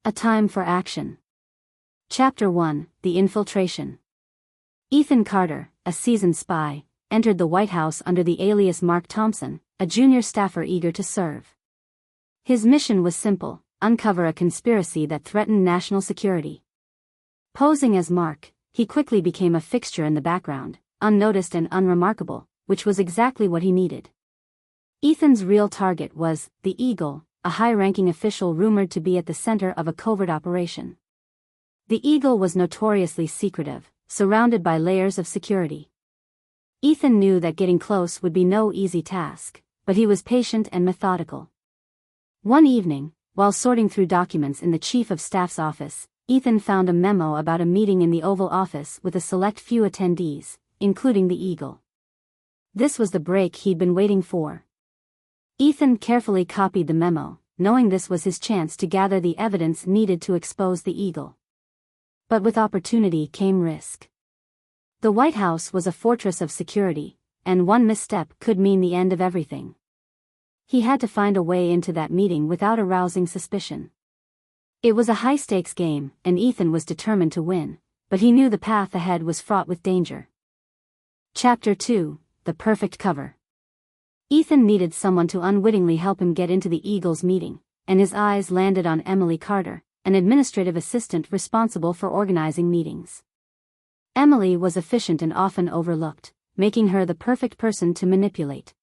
A time for action. Chapter 1: The Infiltration. Ethan Carter, a seasoned spy, entered the White House under the alias Mark Thompson, a junior staffer eager to serve. His mission was simple: uncover a conspiracy that threatened national security. Posing as Mark, he quickly became a fixture in the background, unnoticed and unremarkable, which was exactly what he needed. Ethan's real target was the Eagle, a high-ranking official rumored to be at the center of a covert operation. The Eagle was notoriously secretive, surrounded by layers of security. Ethan knew that getting close would be no easy task, but he was patient and methodical. One evening, while sorting through documents in the Chief of Staff's office, Ethan found a memo about a meeting in the Oval Office with a select few attendees, including the Eagle. This was the break he'd been waiting for. Ethan carefully copied the memo, knowing this was his chance to gather the evidence needed to expose the Eagle. But with opportunity came risk. The White House was a fortress of security, and one misstep could mean the end of everything. He had to find a way into that meeting without arousing suspicion. It was a high-stakes game, and Ethan was determined to win, but he knew the path ahead was fraught with danger. Chapter 2: The Perfect Cover. Ethan needed someone to unwittingly help him get into the Eagle's meeting, and his eyes landed on Emily Carter, an administrative assistant responsible for organizing meetings. Emily was efficient and often overlooked, making her the perfect person to manipulate.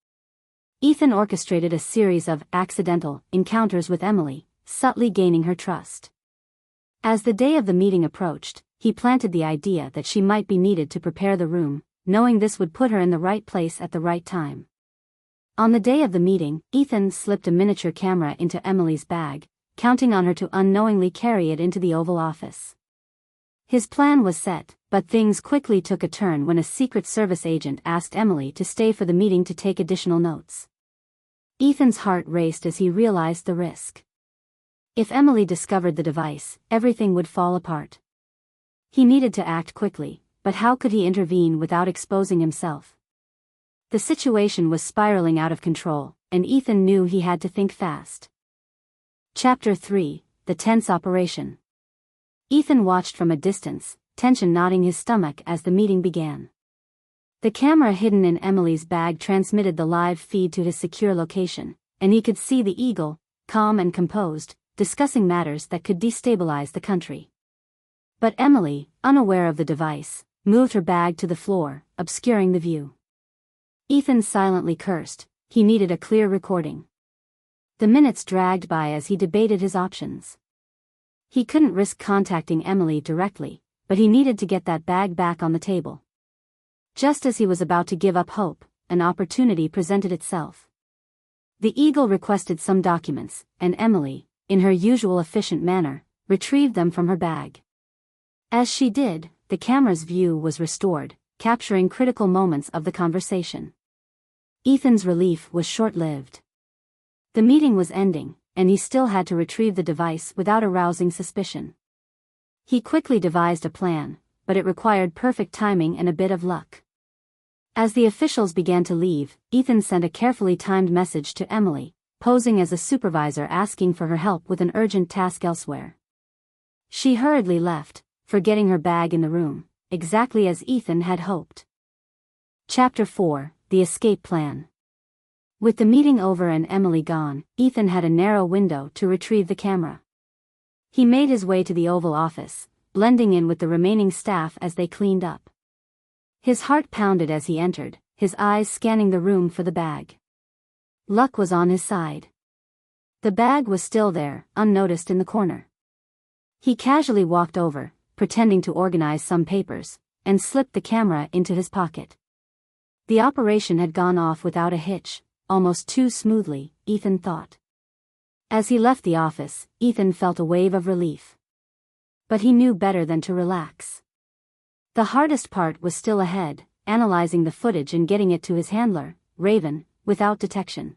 Ethan orchestrated a series of accidental encounters with Emily, subtly gaining her trust. As the day of the meeting approached, he planted the idea that she might be needed to prepare the room, knowing this would put her in the right place at the right time. On the day of the meeting, Ethan slipped a miniature camera into Emily's bag, counting on her to unknowingly carry it into the Oval Office. His plan was set, but things quickly took a turn when a Secret Service agent asked Emily to stay for the meeting to take additional notes. Ethan's heart raced as he realized the risk. If Emily discovered the device, everything would fall apart. He needed to act quickly, but how could he intervene without exposing himself? The situation was spiraling out of control, and Ethan knew he had to think fast. Chapter 3: The Tense Operation. Ethan watched from a distance, tension knotting his stomach as the meeting began. The camera hidden in Emily's bag transmitted the live feed to his secure location, and he could see the Eagle, calm and composed, discussing matters that could destabilize the country. But Emily, unaware of the device, moved her bag to the floor, obscuring the view. Ethan silently cursed. He needed a clear recording. The minutes dragged by as he debated his options. He couldn't risk contacting Emily directly, but he needed to get that bag back on the table. Just as he was about to give up hope, an opportunity presented itself. The Eagle requested some documents, and Emily, in her usual efficient manner, retrieved them from her bag. As she did, the camera's view was restored, capturing critical moments of the conversation. Ethan's relief was short-lived. The meeting was ending, and he still had to retrieve the device without arousing suspicion. He quickly devised a plan, but it required perfect timing and a bit of luck. As the officials began to leave, Ethan sent a carefully timed message to Emily, posing as a supervisor asking for her help with an urgent task elsewhere. She hurriedly left, forgetting her bag in the room, exactly as Ethan had hoped. Chapter 4: The Escape Plan. With the meeting over and Emily gone, Ethan had a narrow window to retrieve the camera. He made his way to the Oval Office, blending in with the remaining staff as they cleaned up. His heart pounded as he entered, his eyes scanning the room for the bag. Luck was on his side. The bag was still there, unnoticed in the corner. He casually walked over, pretending to organize some papers, and slipped the camera into his pocket. The operation had gone off without a hitch, almost too smoothly, Ethan thought. As he left the office, Ethan felt a wave of relief. But he knew better than to relax. The hardest part was still ahead, analyzing the footage and getting it to his handler, Raven, without detection.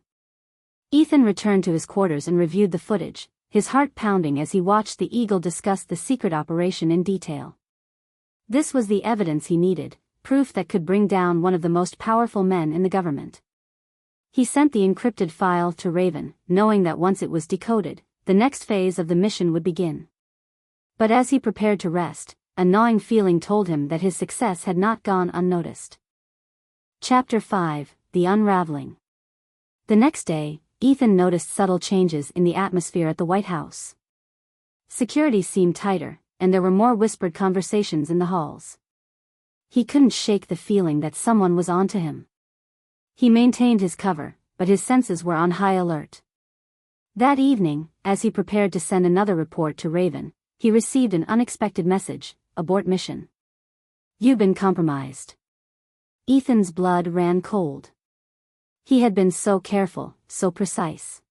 Ethan returned to his quarters and reviewed the footage, his heart pounding as he watched the Eagle discuss the secret operation in detail. This was the evidence he needed, proof that could bring down one of the most powerful men in the government. He sent the encrypted file to Raven, knowing that once it was decoded, the next phase of the mission would begin. But as he prepared to rest, a gnawing feeling told him that his success had not gone unnoticed. Chapter 5: The Unraveling. The next day, Ethan noticed subtle changes in the atmosphere at the White House. Security seemed tighter, and there were more whispered conversations in the halls. He couldn't shake the feeling that someone was onto him. He maintained his cover, but his senses were on high alert. That evening, as he prepared to send another report to Raven, he received an unexpected message: abort mission. You've been compromised. Ethan's blood ran cold. He had been so careful, so precise.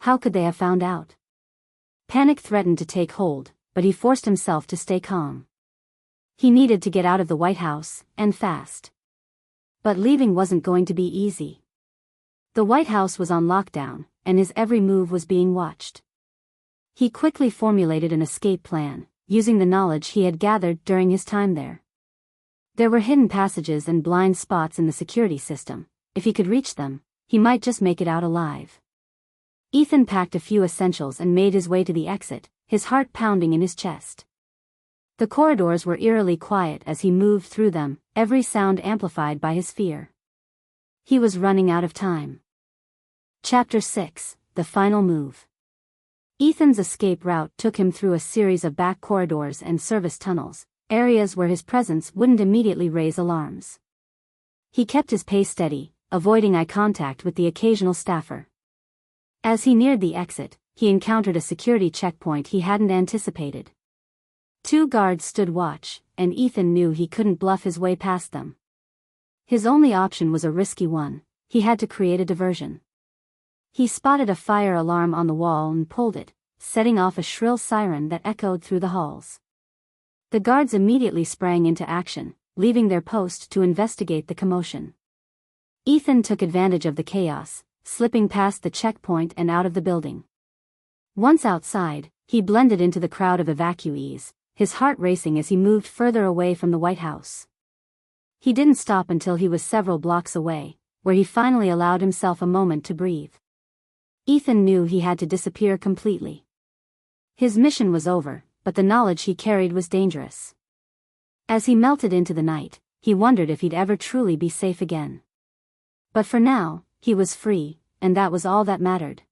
How could they have found out? Panic threatened to take hold, but he forced himself to stay calm. He needed to get out of the White House, and fast. But leaving wasn't going to be easy. The White House was on lockdown, and his every move was being watched. He quickly formulated an escape plan, using the knowledge he had gathered during his time there. There were hidden passages and blind spots in the security system. If he could reach them, he might just make it out alive. Ethan packed a few essentials and made his way to the exit, his heart pounding in his chest. The corridors were eerily quiet as he moved through them, every sound amplified by his fear. He was running out of time. Chapter 6: The Final Move. Ethan's escape route took him through a series of back corridors and service tunnels, areas where his presence wouldn't immediately raise alarms. He kept his pace steady, avoiding eye contact with the occasional staffer. As he neared the exit, he encountered a security checkpoint he hadn't anticipated. 2 guards stood watch, and Ethan knew he couldn't bluff his way past them. His only option was a risky one: he had to create a diversion. He spotted a fire alarm on the wall and pulled it, setting off a shrill siren that echoed through the halls. The guards immediately sprang into action, leaving their post to investigate the commotion. Ethan took advantage of the chaos, slipping past the checkpoint and out of the building. Once outside, he blended into the crowd of evacuees, his heart racing as he moved further away from the White House. He didn't stop until he was several blocks away, where he finally allowed himself a moment to breathe. Ethan knew he had to disappear completely. His mission was over, but the knowledge he carried was dangerous. As he melted into the night, he wondered if he'd ever truly be safe again. But for now, he was free, and that was all that mattered.